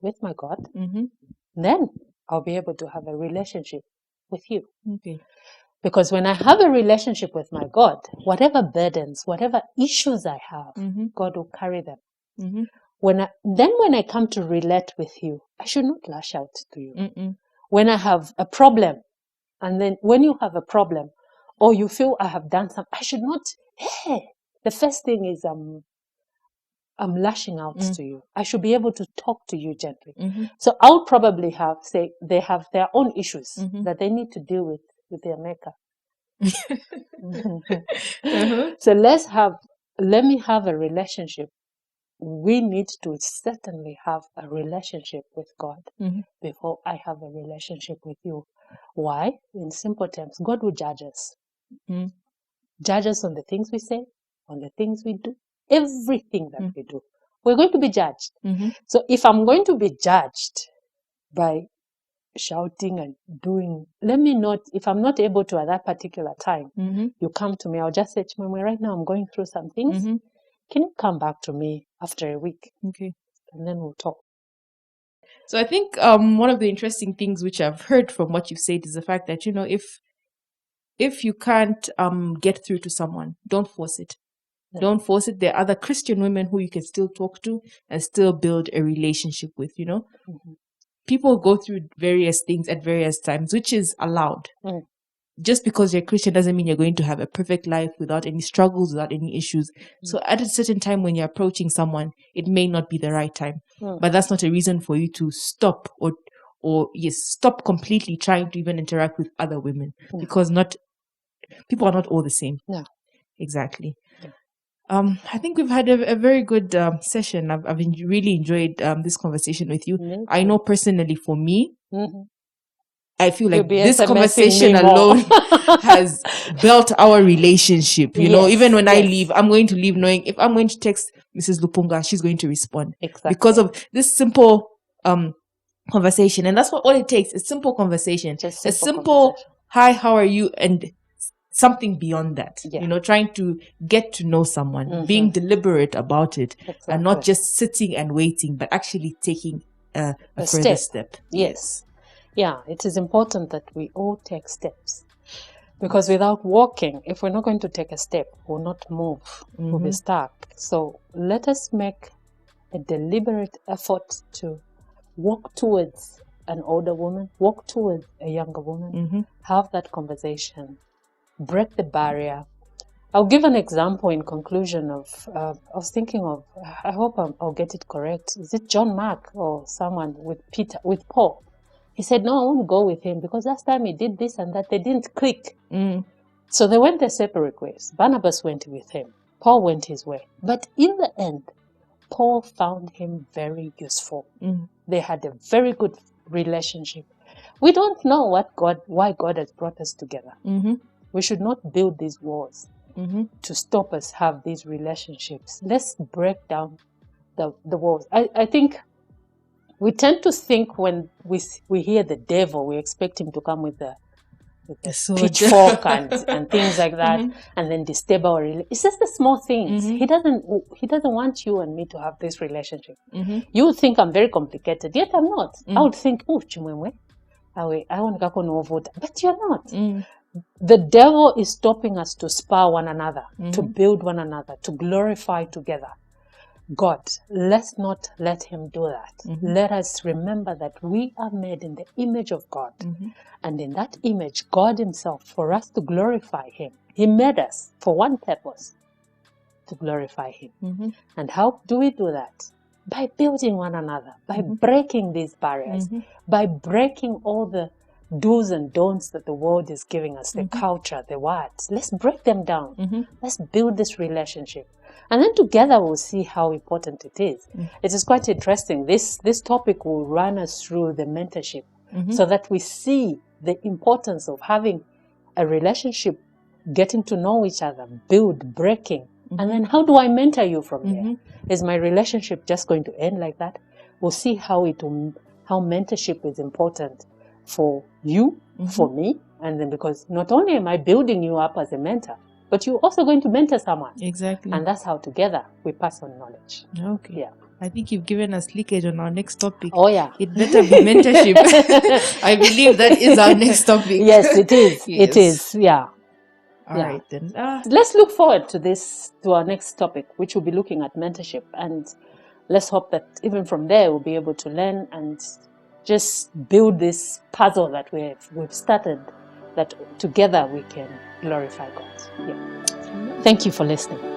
with my God.
Mm-hmm.
Then I'll be able to have a relationship with you.
Okay.
Because when I have a relationship with my God, whatever burdens, whatever issues I have,
Mm-hmm.
God will carry them.
Mm-hmm.
When I come to relate with you, I should not lash out to you.
Mm-mm.
When I have a problem, and then when you have a problem, or you feel I have done something, I should not. Hey, the first thing is I'm lashing out to you. I should be able to talk to you gently.
Mm-hmm.
So I'll probably say they have their own issues
Mm-hmm.
that they need to deal with their maker.
Uh-huh.
So let me have a relationship. We need to certainly have a relationship with God
Mm-hmm.
before I have a relationship with you. Why? In simple terms, God will judge us.
Mm-hmm.
Judge us on the things we say, on the things we do, everything that we do. We're going to be judged.
Mm-hmm.
So if I'm going to be judged by shouting and doing, if I'm not able to at that particular time,
Mm-hmm.
you come to me, I'll just say, Chimwemwe, right now I'm going through some things.
Mm-hmm.
Can you come back to me after a week?
Okay.
And then we'll talk.
So I think one of the interesting things which I've heard from what you've said is the fact that, if you can't get through to someone, don't force it.
Yeah.
Don't force it. There are other Christian women who you can still talk to and still build a relationship with,
Mm-hmm.
People go through various things at various times, which is allowed.
Mm.
Just because you're Christian doesn't mean you're going to have a perfect life without any struggles, without any issues. So at a certain time when you're approaching someone, it may not be the right time. But that's not a reason for you to stop or stop completely trying to even interact with other women.
No.
Because people are not all the same.
No.
Exactly.
Yeah.
I think we've had a very good session. I've really enjoyed this conversation with you.
Me
I
too.
know personally for me,
Mm-hmm.
I feel like
You'll be
this
SMSing
conversation
me more.
alone has built our relationship.
Yes,
Even when I
yes.
leave, I'm going to leave knowing if I'm going to text Mrs. Lupunga, she's going to respond.
Exactly.
Because of this simple conversation. And that's what it takes. A simple conversation.
Just
A
simple
simple,
conversation.
hi, how are you? And something beyond that.
Yeah.
Trying to get to know someone,
Mm-hmm.
being deliberate about it,
Exactly.
and not just sitting and waiting, but actually taking a further step.
Yes. Yeah, it is important that we all take steps. Because without walking, if we're not going to take a step, we'll not move.
Mm-hmm.
We'll be stuck. So let us make a deliberate effort to walk towards an older woman, walk towards a younger woman,
Mm-hmm.
have that conversation, break the barrier. I'll give an example in conclusion of, I was thinking of, I hope I'll get it correct. Is it John Mark or someone with Paul? He said, no, I won't go with him because last time he did this and that, they didn't click.
Mm.
So they went their separate ways. Barnabas went with him. Paul went his way. But in the end, Paul found him very useful.
Mm.
They had a very good relationship. We don't know why God has brought us together.
Mm-hmm.
We should not build these walls to stop us have these relationships. Let's break down the walls. I think we tend to think when we hear the devil, we expect him to come with a pitchfork and things like that, and then disturb our relationship. It's just the small things. He doesn't want you and me to have this relationship. You would think I'm very complicated, yet I'm not. I would think, oh, Chimwemwe, I want to go vote, but you're not. The devil is stopping us to spar one another, to build one another, to glorify together God. Let's not let him do that. Let us remember that we are made in the image of God. And in that image, God himself, for us to glorify him, he made us for one purpose, to glorify him. And how do we do that? By building one another, by breaking these barriers, by breaking all the do's and don'ts that the world is giving us, the culture, the words. Let's break them down. Let's build this relationship. And then together we'll see how important it is. It is quite interesting. This topic will run us through the mentorship so that we see the importance of having a relationship, getting to know each other, breaking And then how do I mentor you from there? Is my relationship just going to end like that? We'll see how mentorship is important for you, for me, and then because not only am I building you up as a mentor, but you're also going to mentor someone.
Exactly.
And that's how together we pass on knowledge.
Okay.
Yeah.
I think you've given us leakage on our next topic.
Oh, yeah.
It better be mentorship. I believe that is our next topic.
Yes, it is.
Yes.
It is. Yeah.
All right, then.
Let's look forward to our next topic, which will be looking at mentorship. And let's hope that even from there, we'll be able to learn and just build this puzzle that we've started, that together we can glorify God. Yeah. Thank you for listening.